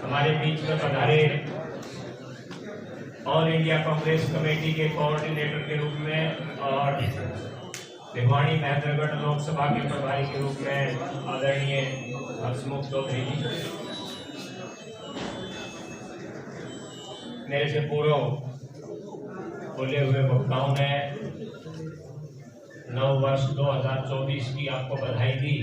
हमारे बीच में पधारे ऑल इंडिया कांग्रेस कमेटी के कोऑर्डिनेटर के रूप में और भिवानी महेंद्रगढ़ लोकसभा के प्रभारी के रूप में आदरणीय हंसमुख चौधरी जी, मेरे से पूर्व बोले हुए वक्ताओं ने नव वर्ष 2024 की आपको बधाई दी।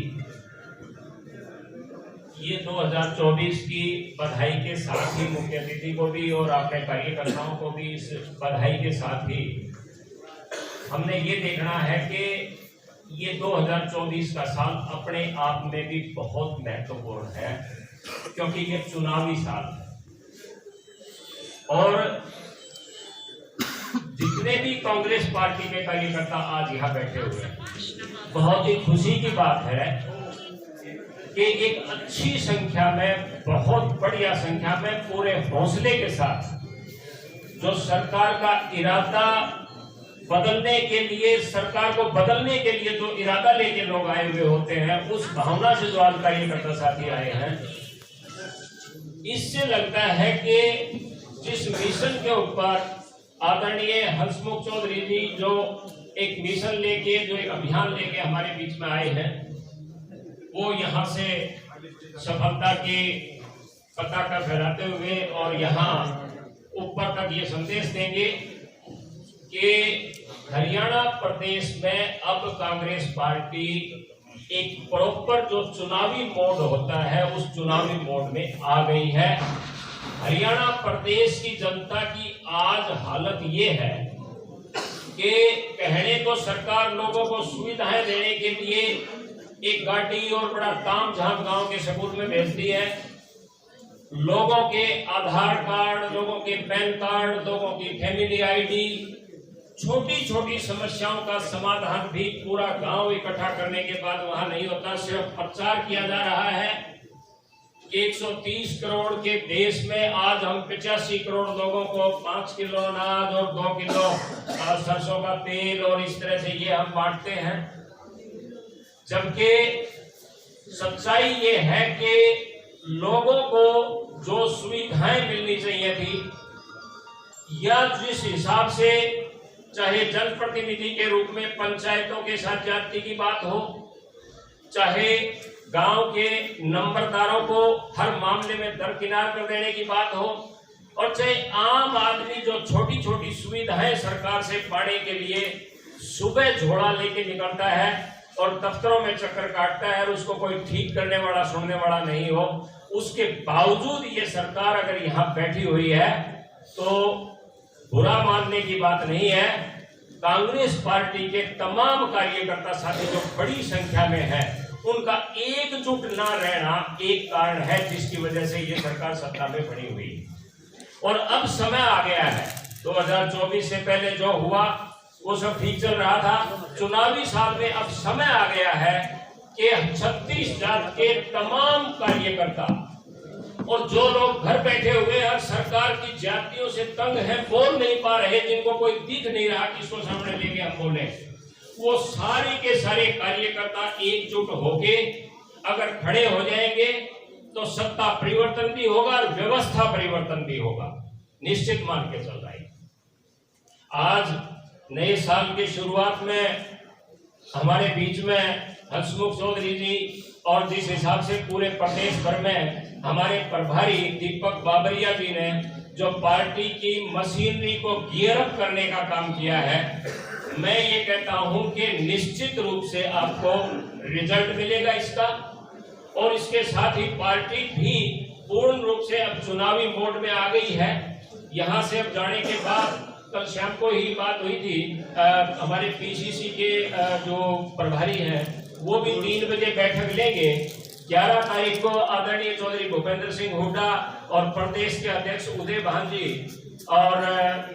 ये 2024 की बधाई के साथ ही मुख्य अतिथि को भी और अपने कार्यकर्ताओं को भी इस बधाई के साथ ही हमने ये देखना है कि ये 2024 का साल अपने आप में भी बहुत महत्वपूर्ण है, क्योंकि ये चुनावी साल है और जितने भी कांग्रेस पार्टी के कार्यकर्ता आज यहाँ बैठे हुए हैं, बहुत ही खुशी की बात है कि एक अच्छी संख्या में, बहुत बढ़िया संख्या में पूरे हौसले के साथ जो सरकार का इरादा बदलने के लिए, सरकार को बदलने के लिए जो इरादा लेके लोग आए हुए होते हैं, उस भावना से जो आज कार्यकर्ता साथी आए हैं, इससे लगता है कि जिस मिशन के ऊपर आदरणीय हंसमुख चौधरी जी जो एक मिशन लेके, जो एक अभियान लेके हमारे बीच में आए हैं, वो यहाँ से सफलता की पताका फहराते हुए और यहाँ ऊपर तक ये संदेश देंगे कि हरियाणा प्रदेश में अब कांग्रेस पार्टी एक प्रॉपर जो चुनावी मोड होता है, उस चुनावी मोड में आ गई है। हरियाणा प्रदेश की जनता की आज हालत ये है कि कहने को सरकार लोगों को सुविधाएं देने के लिए एक गाड़ी और बड़ा तामझाम गांव के स्कूल में भेजती है। लोगों के आधार कार्ड, लोगों के पैन कार्ड, लोगों की फैमिली आईडी, छोटी छोटी समस्याओं का समाधान भी पूरा गांव इकट्ठा करने के बाद वहां नहीं होता। सिर्फ प्रचार किया जा रहा है। 130 करोड़ के देश में आज हम 85 करोड़ लोगों को 5 किलो अनाज और 2 किलो सरसों का तेल और इस तरह से ये हम बांटते हैं, जबकि सच्चाई ये है कि लोगों को जो सुविधाएं मिलनी चाहिए थी, या जिस हिसाब से चाहे जनप्रतिनिधि के रूप में पंचायतों के साथ जाति की बात हो, चाहे गांव के नंबरदारों को हर मामले में दरकिनार कर देने की बात हो, और चाहे आम आदमी जो छोटी छोटी सुविधाएं सरकार से पाने के लिए सुबह झोला लेके निकलता है और दफ्तरों में चक्कर काटता है और उसको कोई ठीक करने वाला, सुनने वाला नहीं हो, उसके बावजूद ये सरकार अगर यहाँ बैठी हुई है तो बुरा मानने की बात नहीं है। कांग्रेस पार्टी के तमाम कार्यकर्ता साथी जो बड़ी संख्या में है, उनका एकजुट ना रहना एक कारण है जिसकी वजह से ये सरकार सत्ता में बनी हुई। और अब समय आ गया है, 2024 से पहले जो हुआ वो सब ठीक चल रहा था। चुनावी साल में अब समय आ गया है कि 36 जात के तमाम कार्यकर्ता और जो लोग घर बैठे हुए हैं, सरकार की जातियों से तंग हैं, बोल नहीं पा रहे, जिनको कोई दिख नहीं रहा किसको सामने लेके हम बोले, वो सारे के सारे कार्यकर्ता एकजुट होके अगर खड़े हो जाएंगे तो सत्ता परिवर्तन भी होगा और व्यवस्था परिवर्तन भी होगा, निश्चित मान के चल रहा है। आज नए साल की शुरुआत में हमारे बीच में हंसमुख चौधरी जी और जिस हिसाब से पूरे प्रदेश भर में हमारे प्रभारी दीपक बाबरिया जी ने जो पार्टी की मशीनरी को गियर अप करने का काम किया है, मैं ये कहता हूं कि निश्चित रूप से आपको रिजल्ट मिलेगा इसका। और इसके साथ ही पार्टी भी पूर्ण रूप से अब चुनावी मोड में आ गई है। यहां से अब जाने के बाद, कल शाम को ही बात हुई थी, हमारे पीसीसी के जो प्रभारी हैं वो भी 3 बजे बैठक लेंगे। 11 तारीख को आदरणीय चौधरी भूपेंद्र सिंह हुड्डा और प्रदेश के अध्यक्ष उदय भान जी और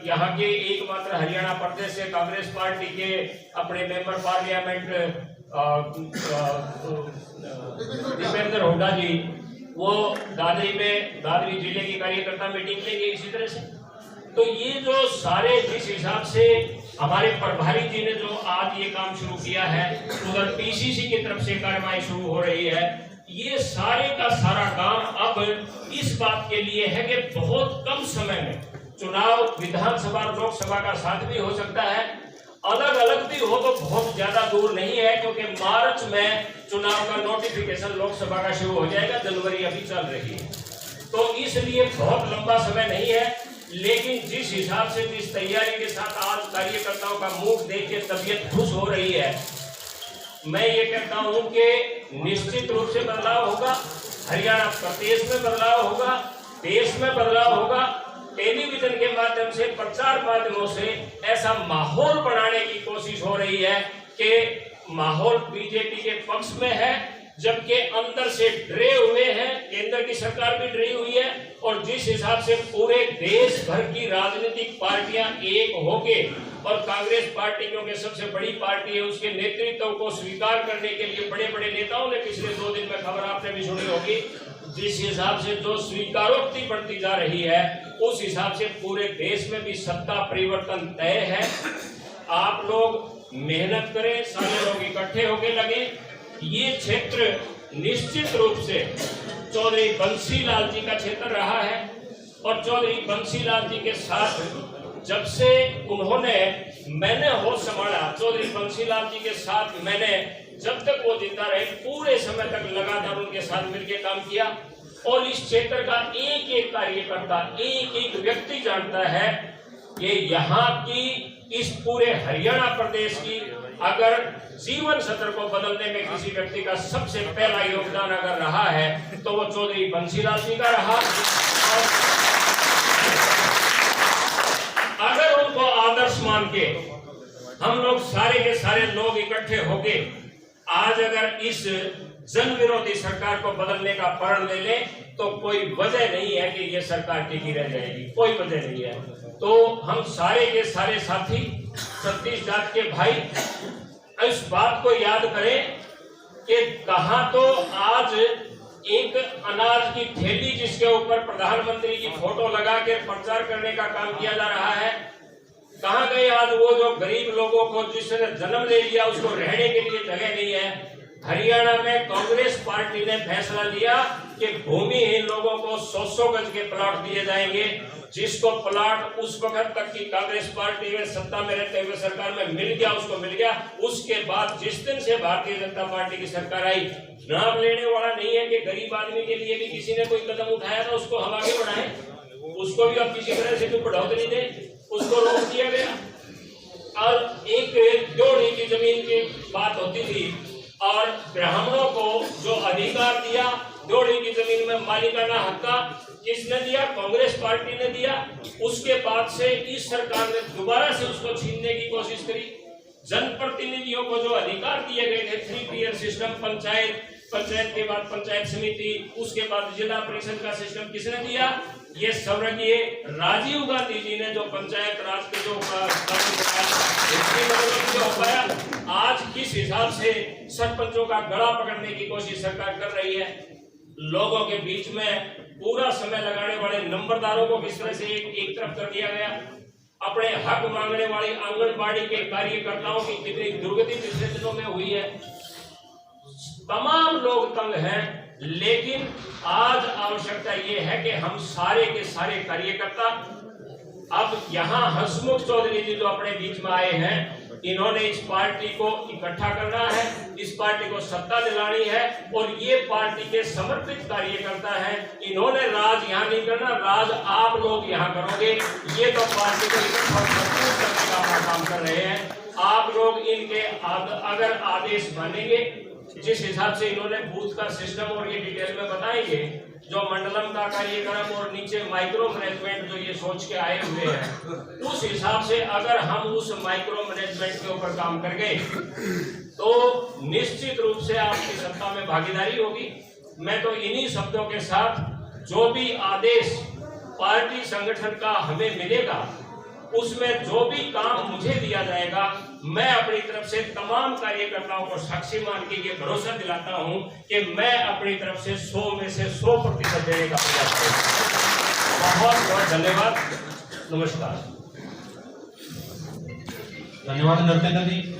यहाँ के एकमात्र हरियाणा प्रदेश से कांग्रेस पार्टी के अपने मेंबर पार्लियामेंट दीपेंद्र हुड्डा जी, वो दादरी जिले की कार्यकर्ता मीटिंग लेंगे इसी तरह से। तो ये जो सारे जिस हिसाब से हमारे प्रभारी जी ने जो आज ये काम शुरू किया है, उधर पीसीसी की तरफ से कार्रवाई शुरू हो रही है, ये सारे का सारा काम अब इस बात के लिए है कि बहुत कम समय में चुनाव विधानसभा और लोकसभा का साथ भी हो सकता है, अलग अलग भी हो तो बहुत ज्यादा दूर नहीं है, क्योंकि मार्च में चुनाव का नोटिफिकेशन लोकसभा का शुरू हो जाएगा, जनवरी अभी चल रही है, तो इसलिए बहुत लंबा समय नहीं है। लेकिन जिस हिसाब से जिस तैयारी के साथ आज कार्यकर्ताओं का मुंह देख के तबीयत खुश हो रही है, मैं ये कहता हूं कि निश्चित रूप से बदलाव होगा। हरियाणा प्रदेश में बदलाव होगा, देश में बदलाव होगा। टेलीविजन के माध्यम से, प्रचार माध्यमों से ऐसा माहौल बनाने की कोशिश हो रही है कि माहौल बीजेपी के पक्ष में है, जबकि अंदर से डरे हुए हैं, केंद्र की सरकार भी डरी हुई है। और जिस हिसाब से पूरे देश भर की राजनीतिक पार्टियां एक होके, और कांग्रेस पार्टी क्योंकि सबसे बड़ी पार्टी है, उसके नेतृत्व को स्वीकार करने के लिए बड़े बड़े नेताओं ने पिछले 2 दिन में खबर आपने भी सुनी होगी, जिस हिसाब से जो स्वीकारोक्ति बढ़ती जा रही है, उस हिसाब से पूरे देश में भी सत्ता परिवर्तन तय है। आप लोग मेहनत करें, सारे लोग इकट्ठे होके लगे। ये क्षेत्र निश्चित रूप से चौधरी बंसीलाल जी का क्षेत्र रहा है, और चौधरी बंसीलाल जी के साथ जब से मैंने होश संभाला, चौधरी बंसीलाल जी के साथ मैंने जब तक वो जिंदा रहे पूरे समय तक लगातार उनके साथ मिलकर काम किया। और इस क्षेत्र का एक एक कार्यकर्ता, एक एक व्यक्ति जानता है कि यहाँ की, इस पूरे हरियाणा प्रदेश की अगर जीवन सत्र को बदलने में किसी व्यक्ति का सबसे पहला योगदान अगर रहा है तो वो चौधरी बंसीलाल जी का रहा। अगर उनको आदर्श मान के हम लोग सारे के सारे लोग इकट्ठे होके आज अगर इस जन विरोधी सरकार को बदलने का प्रण ले ले, तो कोई वजह नहीं है कि ये सरकार टिकी रह जाएगी, कोई वजह नहीं है। तो हम सारे के सारे साथी, छत्तीस जात के भाई, इस बात को याद करें कि कहां तो आज एक अनाज की थैली जिसके ऊपर प्रधानमंत्री की फोटो लगा के प्रचार करने का काम किया जा रहा है, कहां गए आज वो जो गरीब लोगों को जिसने जन्म ले लिया उसको रहने के लिए जगह नहीं है। हरियाणा में कांग्रेस पार्टी ने फैसला लिया कि भूमिहीन लोगों को 100-100 गज के प्लॉट दिए जाएंगे। जिसको प्लॉट उस वक्त तक की कांग्रेस पार्टी में सत्ता में रहते हुए सरकार में मिल गया उसको मिल गया। उसके बाद जिस दिन से भारतीय जनता पार्टी की सरकार आई, नाम लेने वाला नहीं है कि गरीब आदमी के लिए भी किसी ने कोई कदम उठाया था उसको हम आगे बढ़ाएं, उसको भी अब किसी तरह से कोई बढ़ोतरी दे, उसको रोक दिया गया। और एक जोड़ी की जमीन की बात होती थी और ब्राह्मणों को जो अधिकार दिया, जोड़ी की जमीन में मालिकाना हक्का किसने दिया? कांग्रेस पार्टी ने दिया। उसके बाद से इस सरकार ने दोबारा से उसको छीनने की कोशिश करी। जनप्रतिनिधियों को जो अधिकार दिए गए थे, 3 टियर सिस्टम, पंचायत के बाद पंचायत समिति, उसके बाद जिला परिषद का सिस्टम किसने दिया? ये स्वर्गीय राजीव गांधी जी ने जो पंचायत राज के जो हो पाया। आज किस हिसाब से सरपंचों का गला पकड़ने की कोशिश सरकार कर रही है, लोगों के बीच में पूरा समय लगाने वाले नंबरदारों को किस तरह से एक तरफ कर दिया गया। अपने हक मांगने वाली आंगनबाड़ी के कार्यकर्ताओं की कितनी दुर्गति पिछले दिनों में हुई है। तमाम लोग तंग हैं, लेकिन आज आवश्यकता ये है कि हम सारे के सारे कार्यकर्ता, अब यहाँ हंसमुख चौधरी जी जो अपने बीच में आए हैं, इन्होंने इस पार्टी को इकट्ठा करना है, इस पार्टी को सत्ता दिलानी है, और ये पार्टी के समर्पित कार्यकर्ता हैं। इन्होंने राज यहाँ नहीं करना, राज आप लोग यहाँ करोगे। ये तो पार्टी को इकट्ठा करने का काम कर रहे हैं। आप लोग इनके अगर आदेश मानेंगे, जिस हिसाब से इन्होंने बूथ का सिस्टम और ये डिटेल में बताएंगे, जो मंडलम का कार्यक्रम और नीचे माइक्रो मैनेजमेंट जो ये सोच के आए हुए हैं, उस हिसाब से अगर हम उस माइक्रो मैनेजमेंट के ऊपर काम कर गए तो निश्चित रूप से आपकी सत्ता में भागीदारी होगी। मैं तो इन्हीं शब्दों के साथ, जो भी आदेश पार्टी संगठन का हमें मिलेगा, उसमें जो भी काम मुझे दिया जाएगा, मैं अपनी तरफ से तमाम कार्यकर्ताओं को साक्षी मान के ये भरोसा दिलाता हूं कि मैं अपनी तरफ से 100 में से 100% देने का प्रयास करूंगा। बहुत बहुत धन्यवाद, नमस्कार। धन्यवाद नृत्येंद्र जी।